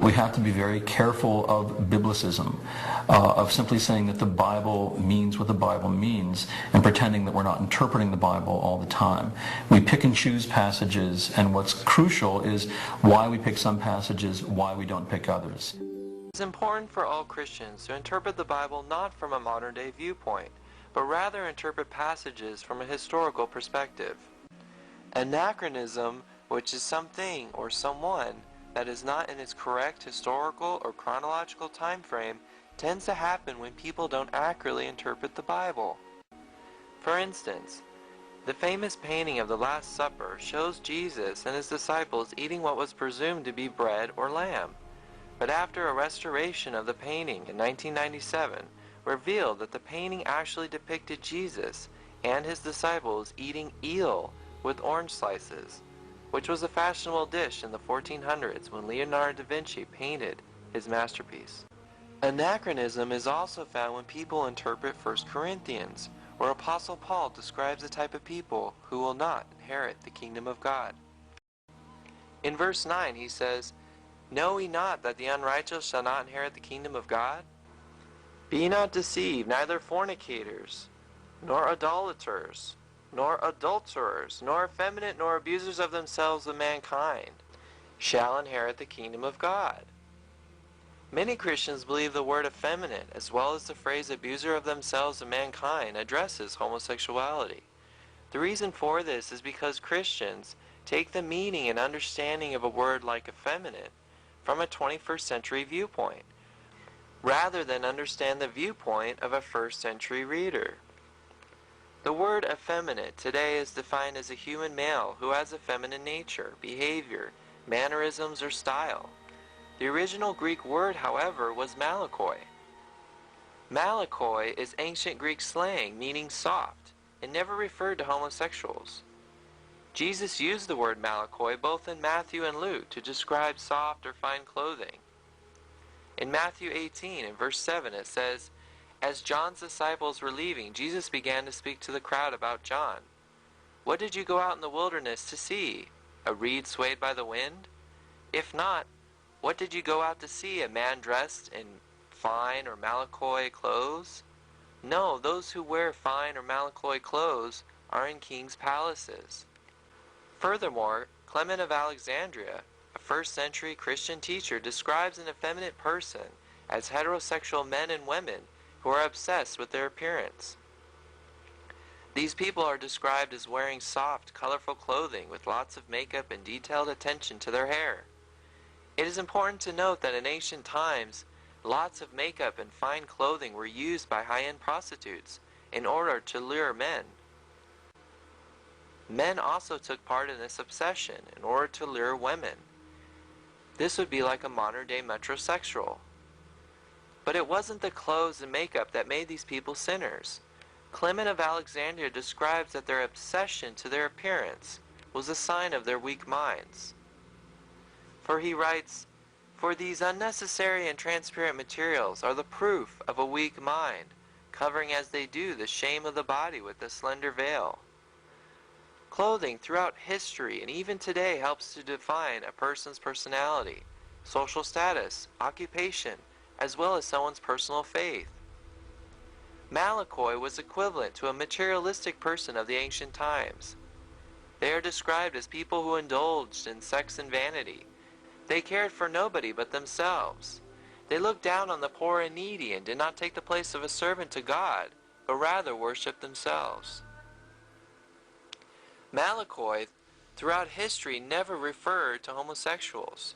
we have to be very careful of biblicism, of simply saying that the Bible means what the Bible means and pretending that we're not interpreting the Bible all the time. We pick and choose passages, and what's crucial is why we pick some passages, why we don't pick others. It's important for all Christians to interpret the Bible not from a modern-day viewpoint, but rather interpret passages from a historical perspective. Anachronism, which is something or someone that is not in its correct historical or chronological time frame, tends to happen when people don't accurately interpret the Bible. For instance, the famous painting of the Last Supper shows Jesus and his disciples eating what was presumed to be bread or lamb, but after a restoration of the painting in 1997 revealed that the painting actually depicted Jesus and his disciples eating eel with orange slices, which was a fashionable dish in the 1400s when Leonardo da Vinci painted his masterpiece. Anachronism is also found when people interpret 1 Corinthians, where Apostle Paul describes the type of people who will not inherit the kingdom of God. In verse 9 he says, "Know ye not that the unrighteous shall not inherit the kingdom of God? Be not deceived, neither fornicators, nor idolaters, nor adulterers, nor effeminate, nor abusers of themselves of mankind, shall inherit the kingdom of God." Many Christians believe the word effeminate, as well as the phrase abuser of themselves of mankind, addresses homosexuality. The reason for this is because Christians take the meaning and understanding of a word like effeminate from a 21st century viewpoint, rather than understand the viewpoint of a first century reader. The word effeminate today is defined as a human male who has a feminine nature, behavior, mannerisms, or style. The original Greek word, however, was malakoi. Malakoi is ancient Greek slang meaning soft and never referred to homosexuals. Jesus used the word malakoi both in Matthew and Luke to describe soft or fine clothing. In Matthew 18 and verse 7 it says, "As John's disciples were leaving, Jesus began to speak to the crowd about John. 'What did you go out in the wilderness to see? A reed swayed by the wind? If not, what did you go out to see? A man dressed in fine or malakoi clothes? No, those who wear fine or malakoi clothes are in kings' palaces.'" Furthermore, Clement of Alexandria, a first century Christian teacher, describes an effeminate person as heterosexual men and women who are obsessed with their appearance. These people are described as wearing soft, colorful clothing with lots of makeup and detailed attention to their hair. It is important to note that in ancient times, lots of makeup and fine clothing were used by high-end prostitutes in order to lure men. Men also took part in this obsession in order to lure women. This would be like a modern-day metrosexual. But it wasn't the clothes and makeup that made these people sinners. Clement of Alexandria describes that their obsession to their appearance was a sign of their weak minds. For he writes, "For these unnecessary and transparent materials are the proof of a weak mind, covering as they do the shame of the body with a slender veil." Clothing throughout history and even today helps to define a person's personality, social status, occupation, as well as someone's personal faith. Malakoi was equivalent to a materialistic person of the ancient times. They are described as people who indulged in sex and vanity. They cared for nobody but themselves. They looked down on the poor and needy and did not take the place of a servant to God, but rather worshipped themselves. Malakoi, throughout history, never referred to homosexuals.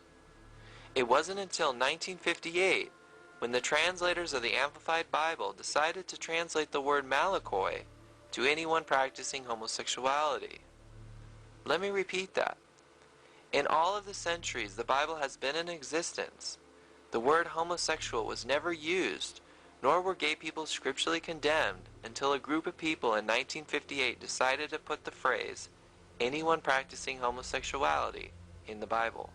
It wasn't until 1958 when the translators of the Amplified Bible decided to translate the word malakoi to anyone practicing homosexuality. Let me repeat that. In all of the centuries the Bible has been in existence, the word homosexual was never used, nor were gay people scripturally condemned until a group of people in 1958 decided to put the phrase, "anyone practicing homosexuality," in the Bible.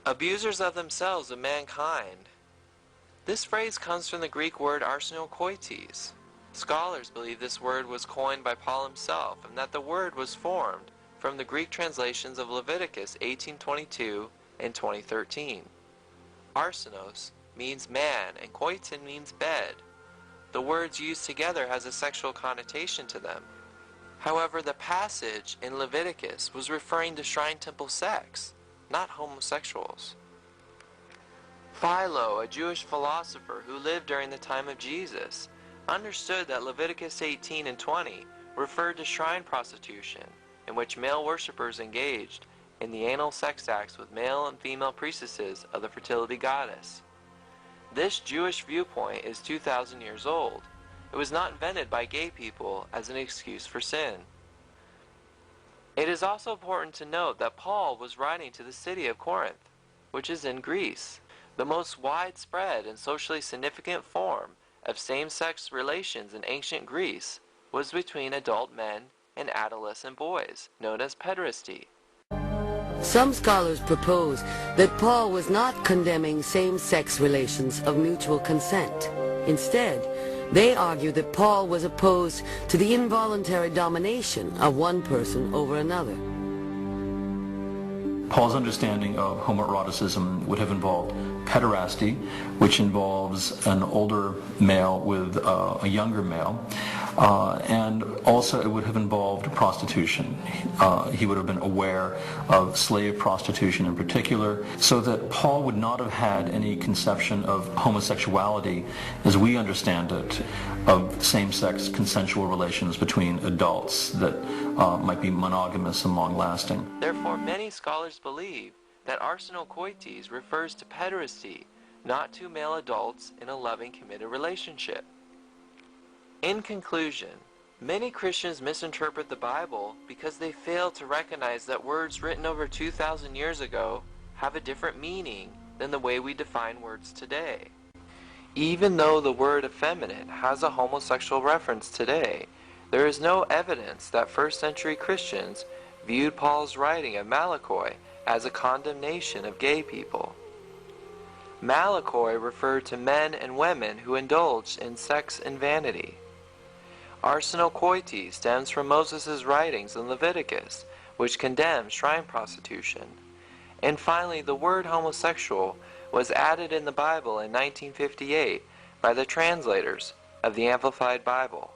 Abusers of themselves of mankind. This phrase comes from the Greek word arsenokoites. Scholars believe this word was coined by Paul himself and that the word was formed from the Greek translations of Leviticus 18:22 in 2013. Arsenos means man and koiton means bed. The words used together has a sexual connotation to them. However, the passage in Leviticus was referring to shrine temple sex, not homosexuals. Philo, a Jewish philosopher who lived during the time of Jesus, understood that Leviticus 18 and 20 referred to shrine prostitution, in which male worshippers engaged in the anal sex acts with male and female priestesses of the fertility goddess. This Jewish viewpoint is 2,000 years old. It was not invented by gay people as an excuse for sin. It is also important to note that Paul was writing to the city of Corinth, which is in Greece. The most widespread and socially significant form of same-sex relations in ancient Greece was between adult men and adolescent boys, known as pederasty. Some scholars propose that Paul was not condemning same-sex relations of mutual consent. Instead, they argue that Paul was opposed to the involuntary domination of one person over another. Paul's understanding of homoeroticism would have involved pederasty, which involves an older male with a younger male, and also it would have involved prostitution. He would have been aware of slave prostitution in particular, so that Paul would not have had any conception of homosexuality as we understand it, of same-sex consensual relations between adults that might be monogamous and long-lasting. Therefore, many scholars believe that arsenokoites refers to pederasty, not to male adults in a loving, committed relationship. In conclusion, many Christians misinterpret the Bible because they fail to recognize that words written over 2,000 years ago have a different meaning than the way we define words today. Even though the word effeminate has a homosexual reference today, there is no evidence that first-century Christians viewed Paul's writing of Malakoi as a condemnation of gay people. Malakoi referred to men and women who indulged in sex and vanity. Arsenokoites stems from Moses' writings in Leviticus, which condemns shrine prostitution. And finally, the word homosexual was added in the Bible in 1958 by the translators of the Amplified Bible.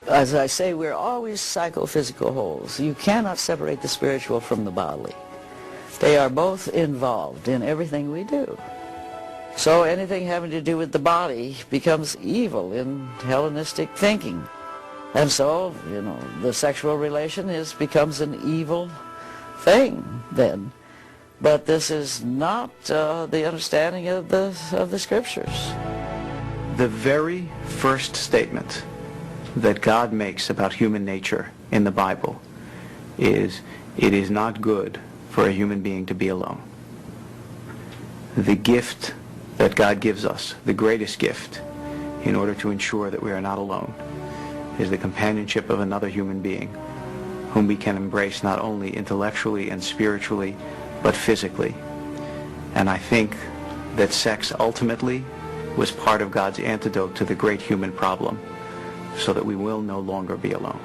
As I say, we're always psychophysical wholes. You cannot separate the spiritual from the bodily. They are both involved in everything we do. So anything having to do with the body becomes evil in Hellenistic thinking. And so, the sexual relation becomes an evil thing then. But this is not the understanding of the Scriptures. The very first statement that God makes about human nature in the Bible is, it is not good for a human being to be alone. The gift that God gives us, the greatest gift, in order to ensure that we are not alone, is the companionship of another human being, whom we can embrace not only intellectually and spiritually, but physically. And I think that sex ultimately was part of God's antidote to the great human problem, so that we will no longer be alone.